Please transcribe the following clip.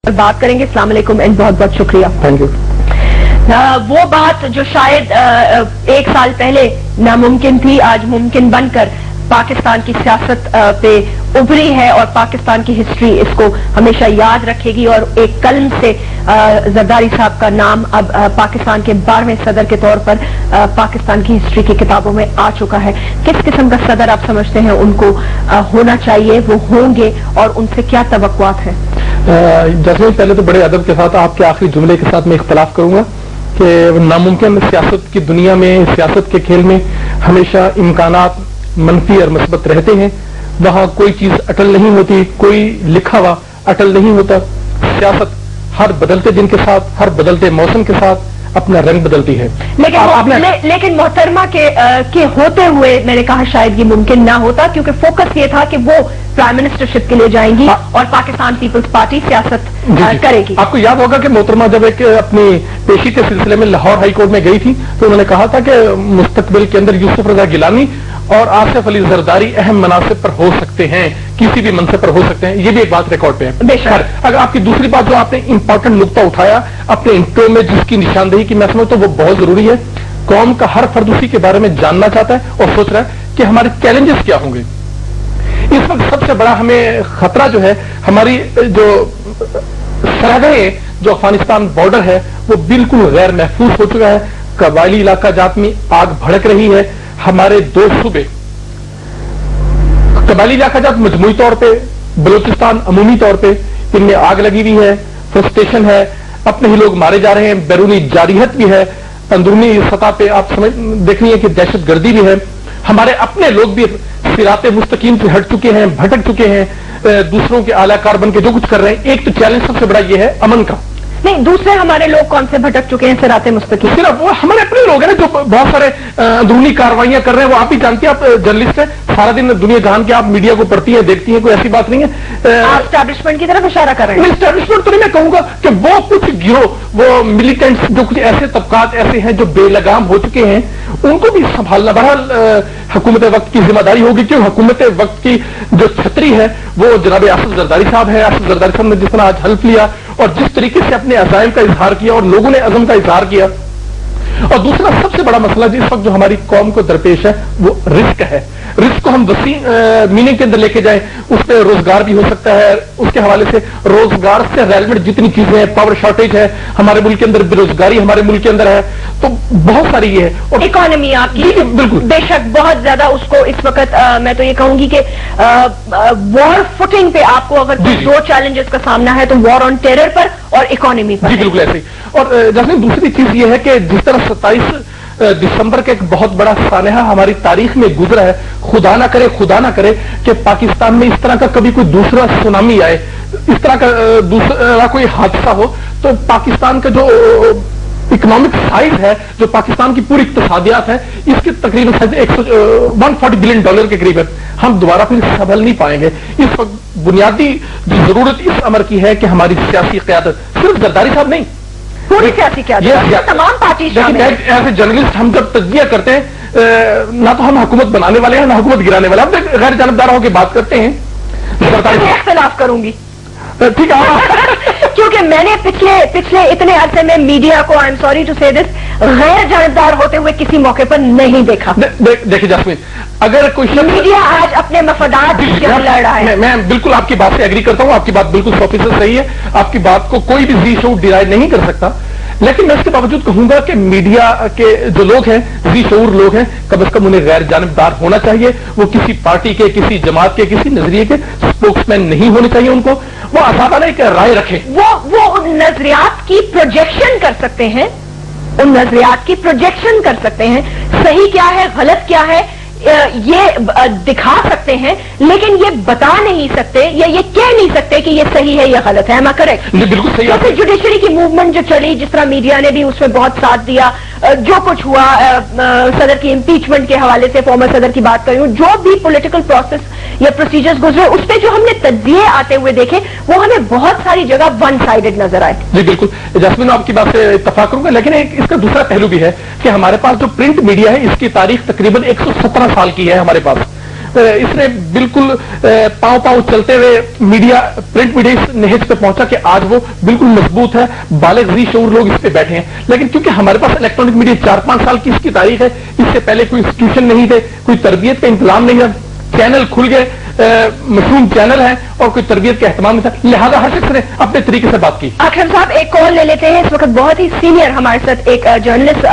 बात करेंगे। अस्सलाम वालेकुम एंड बहुत बहुत शुक्रिया। Thank you. वो बात जो शायद एक साल पहले नामुमकिन थी, आज मुमकिन बनकर पाकिस्तान की सियासत पे उभरी है और पाकिस्तान की हिस्ट्री इसको हमेशा याद रखेगी। और एक कलम से जरदारी साहब का नाम अब पाकिस्तान के 12वें सदर के तौर पर पाकिस्तान की हिस्ट्री की किताबों में आ चुका है। किस किस्म का सदर आप समझते हैं उनको होना चाहिए, वो होंगे और उनसे क्या तवक्कुआत है? जैसे पहले तो बड़े अदब के साथ आपके आखिरी जुमले के साथ मैं इख्तलाफ करूंगा कि नामुमकिन सियासत की दुनिया में, सियासत के खेल में हमेशा इम्कानात मनफी और मस्बत रहते हैं। वहां कोई चीज अटल नहीं होती, कोई लिखा हुआ अटल नहीं होता। सियासत हर बदलते दिन के साथ, हर बदलते मौसम के साथ अपना रंग बदलती है। लेकिन मोहतरमा के होते हुए मैंने कहा शायद ये मुमकिन ना होता, क्योंकि फोकस ये था कि वो प्राइम मिनिस्टरशिप के लिए जाएंगी और पाकिस्तान पीपल्स पार्टी सियासत करेगी। आपको याद होगा कि मोहतरमा जब एक अपनी पेशी के सिलसिले में लाहौर हाई कोर्ट में गई थी तो उन्होंने कहा था कि मुस्तकबिल के अंदर यूसुफ रजा गिलानी और आसिफ अली जरदारी अहम मनासिब पर हो सकते हैं, किसी भी मनसब पर हो सकते हैं। ये भी एक बात रिकॉर्ड पे है। अगर आपकी दूसरी बात जो आपने इंपॉर्टेंट नुक्ता उठाया अपने इंट्रो में, जिसकी निशानदेही की मैं समझता हूं वो बहुत जरूरी है। कौम का हर फर्द उसी के बारे में जानना चाहता है और सोच रहा है कि हमारे चैलेंजेस क्या होंगे। इस वक्त सबसे बड़ा हमें खतरा जो है, हमारी जो सरहदें, जो अफगानिस्तान बॉर्डर है वो बिल्कुल गैर महफूज हो चुका है। कबायली इलाका जात में आग भड़क रही है। हमारे दो सूबे कबायली इलाका जात मजमूई तौर पे, बलूचिस्तान अमूमी तौर पे, इनमें आग लगी हुई है, फ्रस्ट्रेशन है, अपने ही लोग मारे जा रहे हैं, बैरूनी जारियत भी है, अंदरूनी सतह पे आप समझ देखनी है कि दहशतगर्दी भी है। हमारे अपने लोग भी सिराते मुस्तकीम से हट चुके हैं, भटक चुके हैं, दूसरों के आला कार बन के जो कुछ कर रहे हैं। एक तो चैलेंज सबसे बड़ा ये है अमन का। नहीं, दूसरे हमारे लोग कौन से भटक चुके हैं सिराते मुस्तकीम? सिर्फ वो हमारे अपने लोग हैं ना जो बहुत सारे अंदरूनी कार्रवाइयां कर रहे हैं। वो आप भी जानती हैं, आप जर्नलिस्ट हैं, सारा दिन दुनिया जहान के आप मीडिया को पढ़ती हैं, देखती हैं, कोई ऐसी बात नहीं है। आप एस्टैब्लिशमेंट की तरफ इशारा कर रहे हैं? एस्टैब्लिशमेंट तो नहीं, मैं कहूंगा कि वो कुछ गिरोह, वो मिलिटेंट्स, जो कुछ ऐसे तबकात ऐसे हैं जो बेलगाम हो चुके हैं, उनको भी संभालना बहरहाल हुकूमत वक्त की जिम्मेदारी होगी। क्यों हुकूमत वक्त की जो छतरी है वो जनाब आसिफ जरदारी साहब है। आसिफ जरदारी साहब ने जिस तरह आज हल्फ लिया और जिस तरीके से अपने अज़ाइम का इजहार किया और लोगों ने अज़म का इजहार किया। और दूसरा सबसे बड़ा मसला जिस वक्त जो हमारी कौम को दरपेश है वो रिस्क है। रिस्क को हम वसी मीनिंग के अंदर लेके जाएं, उस पर रोजगार भी हो सकता है। उसके हवाले से रोजगार से रेलेवेंट जितनी चीजें हैं, पावर शॉर्टेज है हमारे मुल्क के अंदर, बेरोजगारी हमारे मुल्क के अंदर है, तो बहुत सारी ये है। और इकोनॉमी आपकी बिल्कुल बेशक बहुत ज्यादा उसको इस वक्त मैं तो ये कहूंगी कि वॉर फुटिंग पे आपको अगर दो चैलेंजेस का सामना है तो वॉर ऑन टेरर पर और इकोनॉमी पर। जी बिल्कुल ऐसे ही। और जैसे दूसरी चीज ये है कि जिस तरह 27 दिसंबर का एक बहुत बड़ा सानहा हमारी तारीख में गुजरा है, खुदा ना करे कि पाकिस्तान में इस तरह का कभी कोई दूसरा सुनामी आए, इस तरह का दूसरा कोई हादसा हो, तो पाकिस्तान का जो इकोनॉमिक साइज है, जो पाकिस्तान की पूरी इक्तिसादियात है, इसके तकरीबन 140 बिलियन डॉलर के करीब है। हम दोबारा फिर संभल नहीं पाएंगे। इस वक्त बुनियादी जो जरूरत इस अमर की है कि हमारी सियासी क़यादत, सिर्फ जरदारी साहब नहीं, पूरी सियासी क़यादत, तमाम पार्टी शामिल हैं। ऐसे जर्नलिस्ट हम जब तज्जिया करते हैं, ना तो हम हुकूमत बनाने वाले हैं ना हुकूमत गिराने वाले, हम गैर जानबदार होकर बात करते हैं। इख्तिलाफ करूंगी, ठीक है, क्योंकि मैंने पिछले इतने अरसे में मीडिया को, आई एम सॉरी टू से दिस, गैर जानबदार होते हुए किसी मौके पर नहीं देखा। देखिए जास्मीन, अगर कोई मीडिया आज अपने मफादात लड़ रहा है। मैं बिल्कुल आपकी बात से एग्री करता हूं, आपकी बात बिल्कुल 100% सही है, आपकी बात को कोई भी जी शऊर डिनाई नहीं कर सकता। लेकिन मैं इसके बावजूद कहूंगा कि मीडिया के जो लोग हैं, जी शऊर लोग हैं, कम से कम उन्हें गैर जानबदार होना चाहिए। वो किसी पार्टी के, किसी जमात के, किसी नजरिए के स्पोक्समैन नहीं होने चाहिए। उनको वो आजादाना एक राय रखें। वो उन नजरियात की प्रोजेक्शन कर सकते हैं, उन नजरियात की प्रोजेक्शन कर सकते हैं। सही क्या है, गलत क्या है, ये दिखा सकते हैं, लेकिन ये बता नहीं सकते या ये कह नहीं सकते कि ये सही है या गलत है। करेक्ट? बिल्कुल सही। जैसे जुडिशरी की मूवमेंट जो चली, जिस तरह मीडिया ने भी उसमें बहुत साथ दिया, जो कुछ हुआ, सदर की इम्पीचमेंट के हवाले से, फॉर्मर सदर की बात करूं, जो भी पॉलिटिकल प्रोसेस या प्रोसीजर्स गुजरे, उस पर जो हमने तज्जिए आते हुए देखे, वो हमें बहुत सारी जगह वन साइडेड नजर आए। जी बिल्कुल, जास्मीन आपकी बात से इत्तफाक करूंगा, लेकिन एक इसका दूसरा पहलू भी है कि हमारे पास जो प्रिंट मीडिया है, इसकी तारीख तकरीबन 117 साल की है हमारे पास। اس نے بالکل پاؤں پاؤں چلتے ہوئے میڈیا پرنٹ میڈیا اس نہج پہ پہنچا کہ آج وہ بالکل مضبوط ہے، بالغ ذی شعور لوگ اس پہ بیٹھے ہیں. لیکن کیونکہ ہمارے پاس الیکٹرانک میڈیا 4-5 سال کی اس کی تاریخ ہے، اس سے پہلے کوئی انسٹیٹیوشن نہیں تھے، کوئی تربیت کا انتظام نہیں تھا، چینل کھل گئے، مشہور چینل ہے اور کوئی تربیت کا اہتمام نہیں تھا، لہذا ہر شخص نے اپنے طریقے سے بات کی. اکرم صاحب ایک کال لے لیتے ہیں. اس وقت بہت ہی سینئر ہمارے ساتھ ایک جرنلسٹ